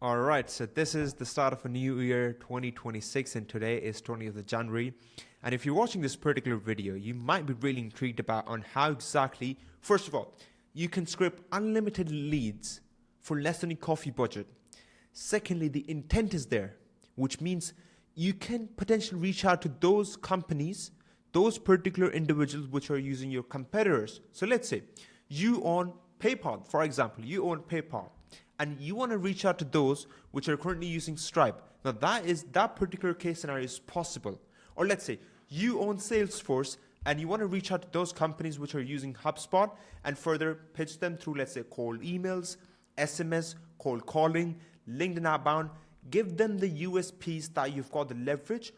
All right, so this is the start of a new year, 2026, and today is 20th of January. And if you're watching this particular video, you might be really intrigued about on how exactly, first of all, you can script unlimited leads for less than a coffee budget. Secondly, the intent is there, which means you can potentially reach out to those companies, those particular individuals which are using your competitors. So let's say you own PayPal, for example, you own PayPal, and you want to reach out to those which are currently using Stripe. Now that particular case scenario is possible. Or let's say you own Salesforce and you want to reach out to those companies which are using HubSpot and further pitch them through, let's say, cold emails, SMS, cold calling, LinkedIn outbound. Give them the USPs that you've got the leverage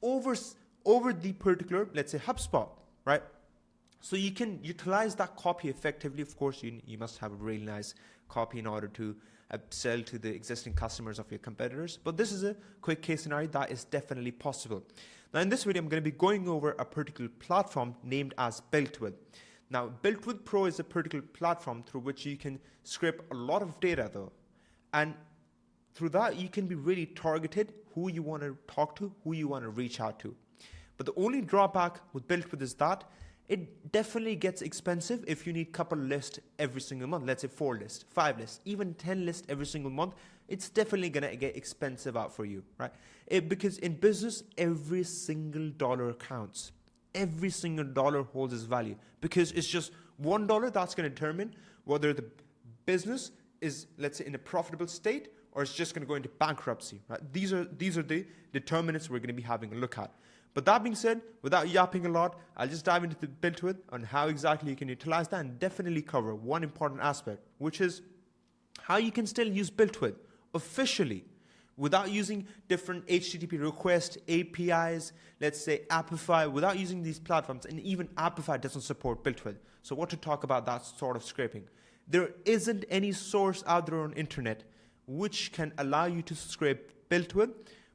over the particular, let's say, HubSpot, right? So you can utilize that copy effectively. Of course, you must have a really nice copy in order to sell to the existing customers of your competitors. But this is a quick case scenario that is definitely possible. Now, in this video, I'm going to be going over a particular platform named as BuiltWith. Now, BuiltWith Pro is a particular platform through which you can script a lot of data, though. And through that, you can be really targeted who you want to talk to, who you want to reach out to. But the only drawback with BuiltWith is that it definitely gets expensive if you need a couple lists every single month. Let's say 4 lists, 5 lists, even 10 lists every single month. It's definitely going to get expensive out for you, right? Because in business, every single dollar counts. Every single dollar holds its value because it's just $1 that's going to determine whether the business is, let's say, in a profitable state or it's just going to go into bankruptcy, right? These are the determinants we're going to be having a look at. But that being said, without yapping a lot, I'll just dive into the BuiltWith on how exactly you can utilize that and definitely cover one important aspect, which is how you can still use BuiltWith officially without using different HTTP request APIs, let's say Appify, without using these platforms. And even Appify doesn't support BuiltWith. So what to talk about that sort of scraping? There isn't any source out there on internet which can allow you to scrape BuiltWith,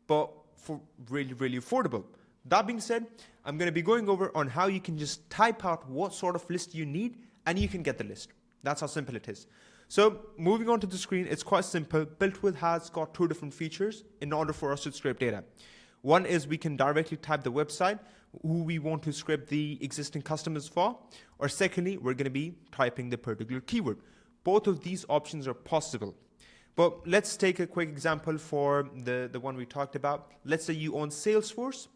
but for really, really affordable. That being said, I'm going to be going over on how you can just type out what sort of list you need and you can get the list. That's how simple it is. So moving on to the screen, it's quite simple. BuiltWith has got 2 different features in order for us to scrape data. One is we can directly type the website who we want to scrape the existing customers for. Or secondly, we're going to be typing the particular keyword. Both of these options are possible. But let's take a quick example for the one we talked about. Let's say you own Salesforce.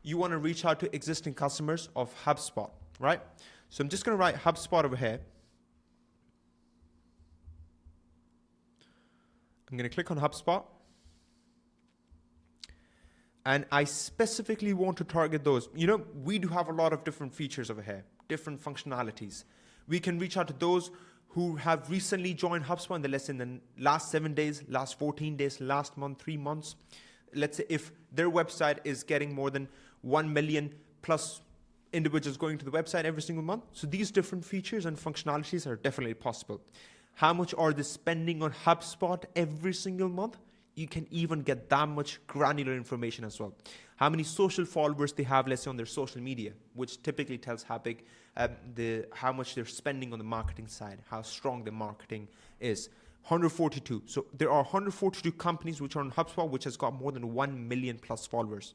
You want to reach out to existing customers of HubSpot, right? So I'm just going to write HubSpot over here. I'm going to click on HubSpot. And I specifically want to target those. You know, we do have a lot of different features over here, different functionalities. We can reach out to those who have recently joined HubSpot in the last 7 days, last 14 days, last month, 3 months. Let's say if their website is getting more than 1 million plus individuals going to the website every single month. So these different features and functionalities are definitely possible. How much are they spending on HubSpot every single month? You can even get that much granular information as well. How many social followers they have, let's say, on their social media, which typically tells how big, how much they're spending on the marketing side, how strong the marketing is. 142. So there are 142 companies which are on HubSpot, which has got more than 1 million plus followers.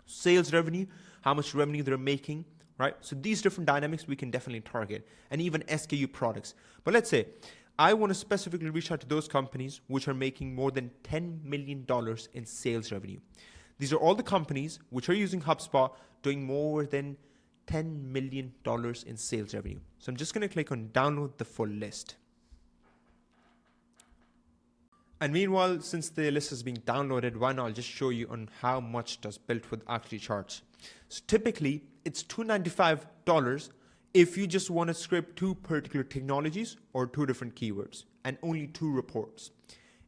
Sales revenue, how much revenue they're making, right? So these different dynamics we can definitely target, and even SKU products. But let's say I want to specifically reach out to those companies which are making more than $10 million in sales revenue. These are all the companies which are using HubSpot doing more than $10 million in sales revenue. So I'm just going to click on download the full list. And meanwhile, since the list is being downloaded, why not I'll just show you on how much does BuiltWith actually charge. So typically, it's $295 if you just want to scrape 2 particular technologies or 2 different keywords and only 2 reports.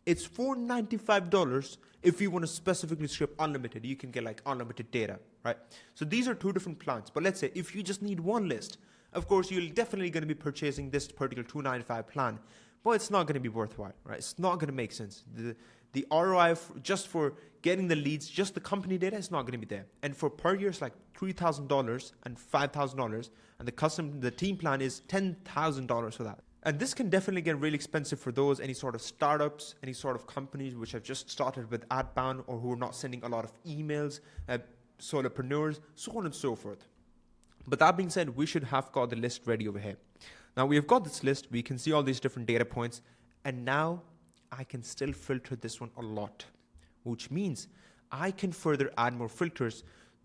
It's $495 if you want to specifically scrape unlimited. You can get like unlimited data, right? So these are 2 different plans. But let's say if you just need 1 list, of course, you're definitely going to be purchasing this particular $295 plan. But it's not going to be worthwhile, right? It's not going to make sense. The ROI just for getting the leads, just the company data, is not going to be there. And for per year, it's like $3,000 and $5,000, and the team plan is $10,000 for that. And this can definitely get really expensive for those, any sort of startups, any sort of companies which have just started with Adbound or who are not sending a lot of emails, solopreneurs, so on and so forth. But that being said, we should have got the list ready over here. Now we have got this list, we can see all these different data points, and now I can still filter this one a lot, which means I can further add more filters.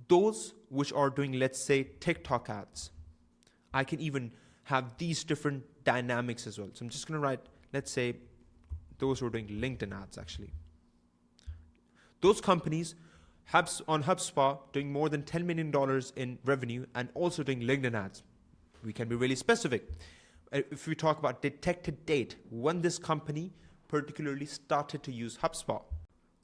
Those which are doing, let's say, TikTok ads, I can even have these different dynamics as well. So I'm just going to write, let's say, those who are doing LinkedIn ads actually. Those companies on HubSpot doing more than $10 million in revenue and also doing LinkedIn ads. We can be really specific. If we talk about detected date, when this company particularly started to use HubSpot.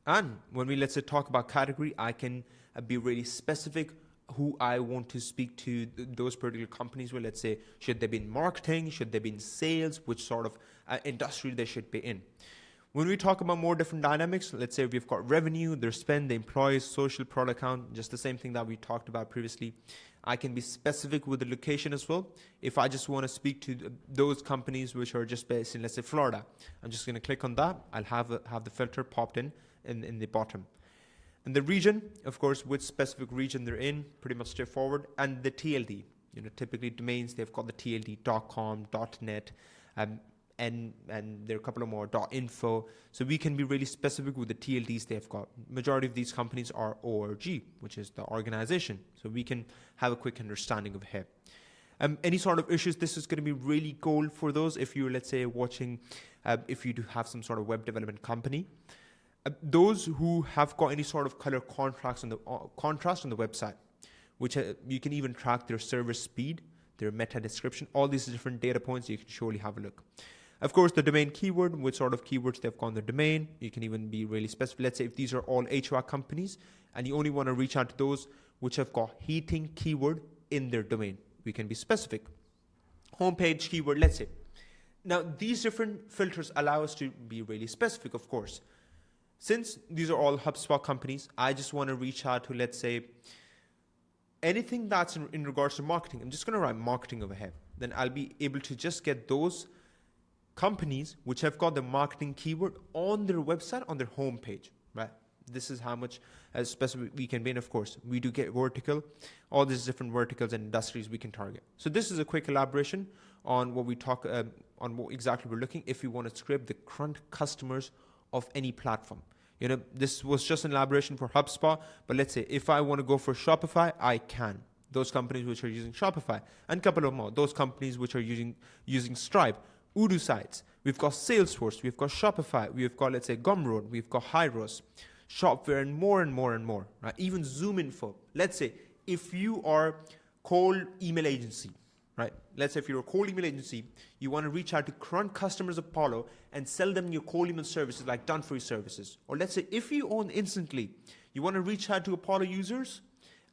And when we, let's say, talk about category, I can be really specific who I want to speak to those particular companies with. Let's say, should they be in marketing? Should they be in sales? Which sort of industry they should be in? When we talk about more different dynamics, let's say we've got revenue, their spend, the employees, social product count, just the same thing that we talked about previously. I can be specific with the location as well. If I just want to speak to those companies which are just based in, let's say, Florida, I'm just going to click on that. I'll have the filter popped in the bottom. And the region, of course, which specific region they're in, pretty much straightforward. And the TLD, typically domains, they've got the TLD.com, .net, and there are a couple of more .info. So we can be really specific with the TLDs they've got. Majority of these companies are ORG, which is the organization. So we can have a quick understanding of here. Any sort of issues, this is going to be really gold for those if you're, let's say, watching, if you do have some sort of web development company. Those who have got any sort of color contrast on the website, which you can even track their server speed, their meta description, all these different data points, you can surely have a look. Of course, the domain keyword, which sort of keywords they've got on the domain, you can even be really specific. Let's say if these are all HVAC companies and you only want to reach out to those which have got heating keyword in their domain, we can be specific. Homepage keyword, let's say. Now, these different filters allow us to be really specific, of course. Since these are all HubSpot companies, I just want to reach out to, let's say, anything that's in regards to marketing. I'm just going to write marketing over here. Then I'll be able to just get those companies which have got the marketing keyword on their website, on their homepage, right? This is how much specific we can be. And of course, we do get vertical, all these different verticals and industries we can target. So this is a quick elaboration on what we talk, on what exactly we're looking if we want to scrape the current customers of any platform. This was just an elaboration for HubSpot, but let's say if I want to go for Shopify, I can. Those companies which are using Shopify, and a couple of more. Those companies which are using Stripe, Odoo sites. We've got Salesforce, we've got Shopify, we've got, let's say, Gumroad, we've got Hyros, Shopware, and more and more and more. Right? Even ZoomInfo. Let's say if you are cold email agency, right? Let's say if you're a cold email agency, you want to reach out to current customers of Apollo and sell them your cold email services like done-for-you services. Or let's say if you own Instantly, you want to reach out to Apollo users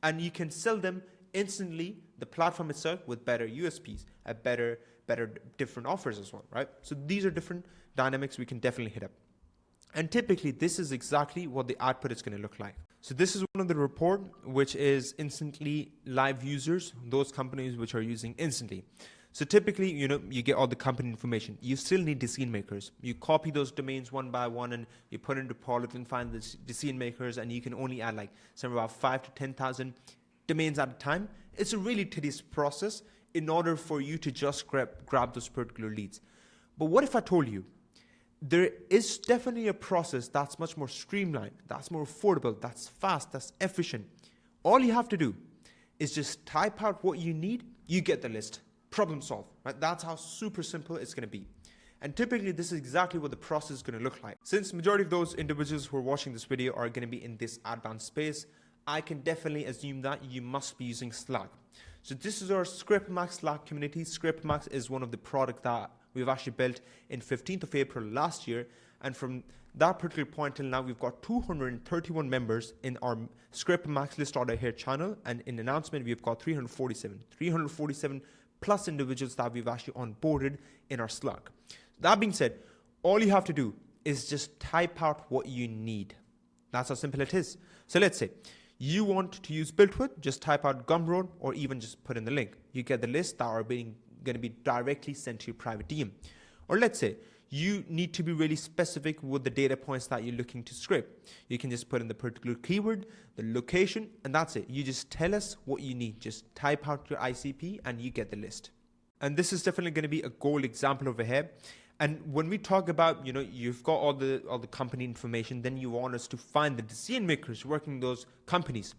and you can sell them instantly the platform itself with better USPs, better different offers as well, right? So these are different dynamics we can definitely hit up. And typically this is exactly what the output is going to look like. So this is one of the report, which is Instantly live users, those companies which are using Instantly. So typically, you get all the company information. You still need decision makers. You copy those domains one by one and you put into Apollo and find the decision makers, and you can only add like somewhere about 5,000 to 10,000 domains at a time. It's a really tedious process in order for you to just grab those particular leads. But what if I told you there is definitely a process that's much more streamlined, that's more affordable, that's fast, that's efficient. All you have to do is just type out what you need, you get the list, problem solved, right? That's how super simple it's going to be. And typically this is exactly what the process is going to look like. Since majority of those individuals who are watching this video are going to be in this advanced space, I can definitely assume that you must be using Slack. So this is our ScriptMax Slack community. ScriptMax is one of the products that we've actually built in 15th of April last year. And from that particular point till now, we've got 231 members in our ScriptMax List Order Here channel. And in announcement, we've got 347 plus individuals that we've actually onboarded in our Slack. That being said, all you have to do is just type out what you need. That's how simple it is. So let's say you want to use BuiltWith, just type out Gumroad or even just put in the link. You get the list that are being going to be directly sent to your private DM. Or let's say you need to be really specific with the data points that you're looking to script. You can just put in the particular keyword, the location, and that's it. You just tell us what you need. Just type out your ICP and you get the list. And this is definitely going to be a gold example over here. And when we talk about, you've got all the company information, then you want us to find the decision makers working those companies.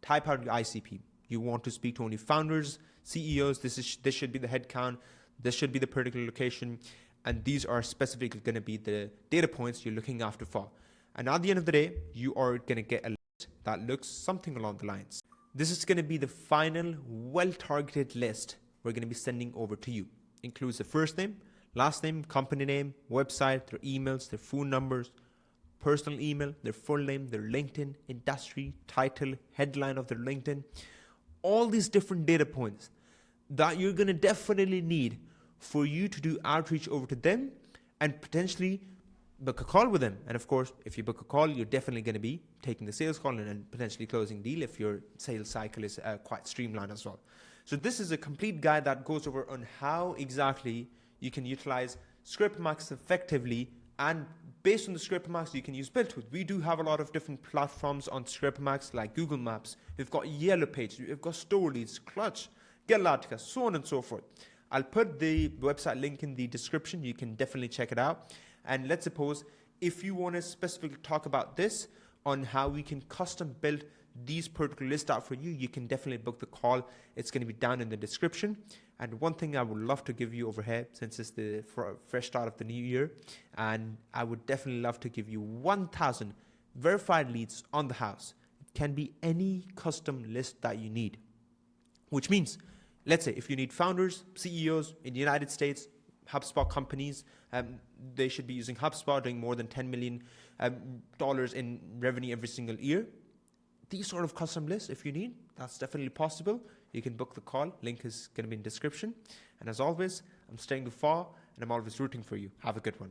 Type out your ICP. You want to speak to only founders, CEOs. This should be the headcount. This should be the particular location. And these are specifically going to be the data points you're looking after for. And at the end of the day, you are going to get a list that looks something along the lines. This is going to be the final well-targeted list we're going to be sending over to you. Includes the first name, last name, company name, website, their emails, their phone numbers, personal email, their full name, their LinkedIn, industry, title, headline of their LinkedIn. All these different data points that you're going to definitely need for you to do outreach over to them and potentially book a call with them. And of course, if you book a call, you're definitely going to be taking the sales call and potentially closing deal if your sales cycle is quite streamlined as well. So this is a complete guide that goes over on how exactly you can utilize ScriptMax effectively, and based on the ScriptMax, you can use BuildTooth. We do have a lot of different platforms on ScriptMax like Google Maps. We've got Yellow Page, we've got StoryLeads, Clutch, Getaltica, so on and so forth. I'll put the website link in the description. You can definitely check it out. And let's suppose if you want to specifically talk about this on how we can custom build these particular lists out for you, you can definitely book the call. It's going to be down in the description. And one thing I would love to give you over here, since it's the fresh start of the new year, and I would definitely love to give you 1,000 verified leads on the house. It can be any custom list that you need, which means, let's say if you need founders, CEOs in the United States, HubSpot companies, they should be using HubSpot, doing more than $10 million in revenue every single year. These sort of custom lists, if you need, that's definitely possible. You can book the call. Link is going to be in the description. And as always, I'm staying afar and I'm always rooting for you. Have a good one.